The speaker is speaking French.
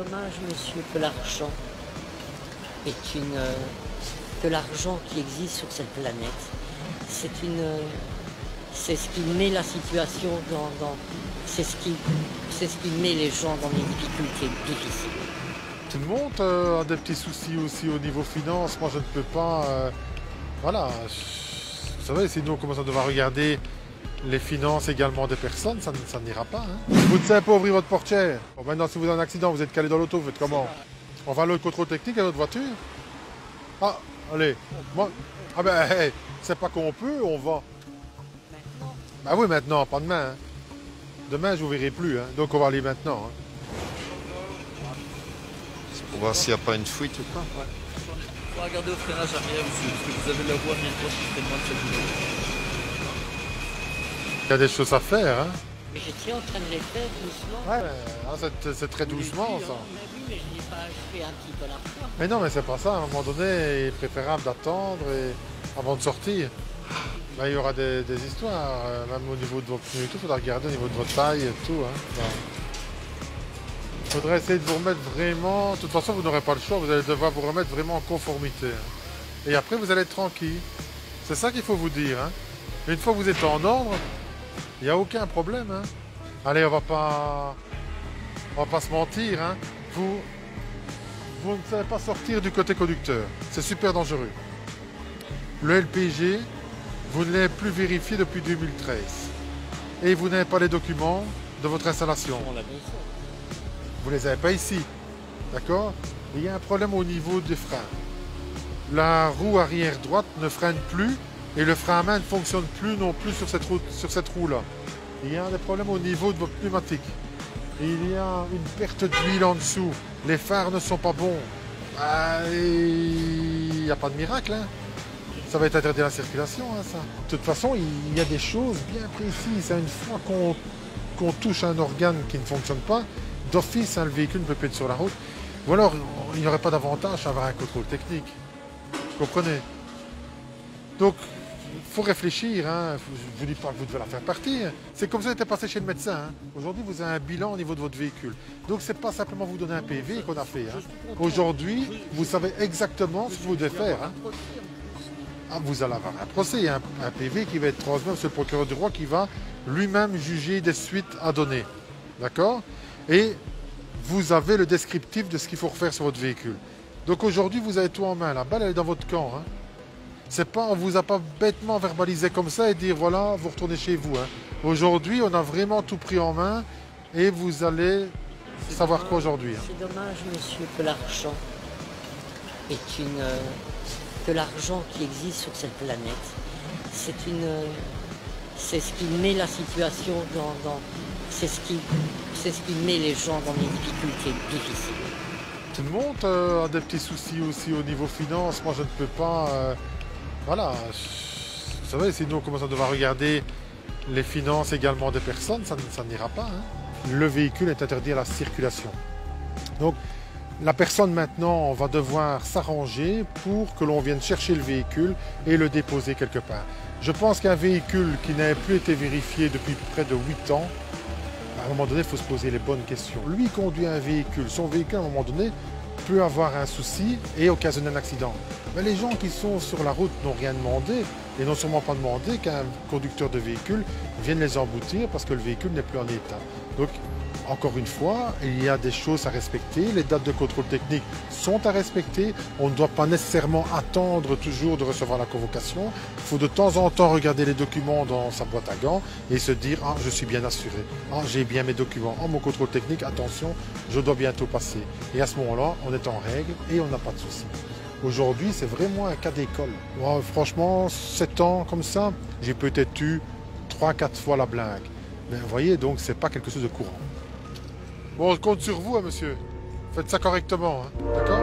dommage, monsieur, que l'argent est que l'argent qui existe sur cette planète, c'est ce qui met la situation c'est ce qui met les gens dans des difficultés difficiles. Tout le monde a des petits soucis aussi au niveau finance. Moi, je ne peux pas... voilà. Vous savez, sinon, comment ça devoir regarder les finances également des personnes, ça n'ira pas. Hein. Vous ne savez pas ouvrir votre portière. Bon, maintenant, si vous avez un accident, vous êtes calé dans l'auto, vous faites comment? On va à l'autre contrôle technique à votre voiture? Ah, allez. Moi, ah ben, hey, c'est pas qu'on peut, on va. Maintenant. Bah oui, maintenant, pas demain. Hein. Demain, je vous verrai plus. Hein. Donc, on va aller maintenant. Hein. C'est pour voir s'il n'y a pas une fuite ou pas. Ouais. Il faut regarder au freinage arrière, monsieur, parce que vous avez la voie bien droite qui fait moins de 7 minutes. Il y a des choses à faire. Hein. Mais j'étais en train de les faire doucement. Ouais, c'est très doucement, ça. Mais oui, mais je l'ai pas fait un petit peu la fois. Mais non, mais c'est pas ça. À un moment donné, il est préférable d'attendre avant de sortir. Ben, il y aura des histoires, même au niveau de vos pneus et tout. Il faudra regarder au niveau de votre taille et tout. Hein. Il faudrait essayer de vous remettre vraiment... De toute façon, vous n'aurez pas le choix. Vous allez devoir vous remettre vraiment en conformité. Hein. Et après, vous allez être tranquille. C'est ça qu'il faut vous dire. Hein. Une fois que vous êtes en ordre, il n'y a aucun problème. Hein. Allez, on va pas se mentir. Hein. Vous ne savez pas sortir du côté conducteur. C'est super dangereux. Le LPG, vous ne l'avez plus vérifié depuis 2013. Et vous n'avez pas les documents de votre installation. Vous ne les avez pas ici. D'accord? Il y a un problème au niveau des freins. La roue arrière droite ne freine plus et le frein à main ne fonctionne plus non plus sur cette roue-là. Il y a des problèmes au niveau de votre pneumatique. Il y a une perte d'huile en dessous. Les phares ne sont pas bons. Il n'y a pas de miracle. Hein. Ça va être interdit à la circulation, hein, ça. De toute façon, il y a des choses bien précises. Une fois qu'on touche un organe qui ne fonctionne pas, d'office, hein, le véhicule ne peut plus être sur la route. Ou alors, il n'y aurait pas d'avantage à avoir un contrôle technique. Vous comprenez? Donc, il faut réfléchir. Hein. Je ne vous dis pas que vous devez la faire partir. C'est comme ça que vous êtes passé chez le médecin. Hein. Aujourd'hui, vous avez un bilan au niveau de votre véhicule. Donc, ce n'est pas simplement vous donner un PV qu'on a fait. Hein. Aujourd'hui, vous savez exactement ce que vous devez faire. Hein. Ah, vous allez avoir un procès, un PV qui va être transmis au procureur du roi qui va lui-même juger des suites à donner. D'accord? Et vous avez le descriptif de ce qu'il faut refaire sur votre véhicule. Donc aujourd'hui, vous avez tout en main. La balle, elle est dans votre camp. Hein. C'est pas, on ne vous a pas bêtement verbalisé comme ça et dire voilà, vous retournez chez vous. Hein. Aujourd'hui, on a vraiment tout pris en main et vous allez savoir quoi aujourd'hui. Hein. C'est dommage, monsieur, que l'argent est que l'argent qui existe sur cette planète, c'est ce qui met la situation c'est ce qui met les gens dans des difficultés difficiles. Tout le monde a des petits soucis aussi au niveau finance. Moi, je ne peux pas... voilà. Vous savez, sinon, comment ça devoir regarder les finances également des personnes, ça n'ira pas. Hein. Le véhicule est interdit à la circulation. Donc, la personne maintenant va devoir s'arranger pour que l'on vienne chercher le véhicule et le déposer quelque part. Je pense qu'un véhicule qui n'avait plus été vérifié depuis près de 8 ans, à un moment donné, il faut se poser les bonnes questions. Lui conduit un véhicule, son véhicule à un moment donné peut avoir un souci et occasionner un accident. Mais les gens qui sont sur la route n'ont rien demandé et n'ont sûrement pas demandé qu'un conducteur de véhicule vienne les emboutir parce que le véhicule n'est plus en état. Donc, encore une fois, il y a des choses à respecter, les dates de contrôle technique sont à respecter, on ne doit pas nécessairement attendre toujours de recevoir la convocation, il faut de temps en temps regarder les documents dans sa boîte à gants et se dire « Ah, je suis bien assuré, ah, j'ai bien mes documents, ah, mon contrôle technique, attention, je dois bientôt passer ». Et à ce moment-là, on est en règle et on n'a pas de souci. Aujourd'hui, c'est vraiment un cas d'école. Moi, franchement, 7 ans comme ça, j'ai peut-être eu 3-4 fois la blingue. Mais vous voyez, donc c'est pas quelque chose de courant. Bon, on compte sur vous, hein, monsieur. Faites ça correctement, hein, d'accord?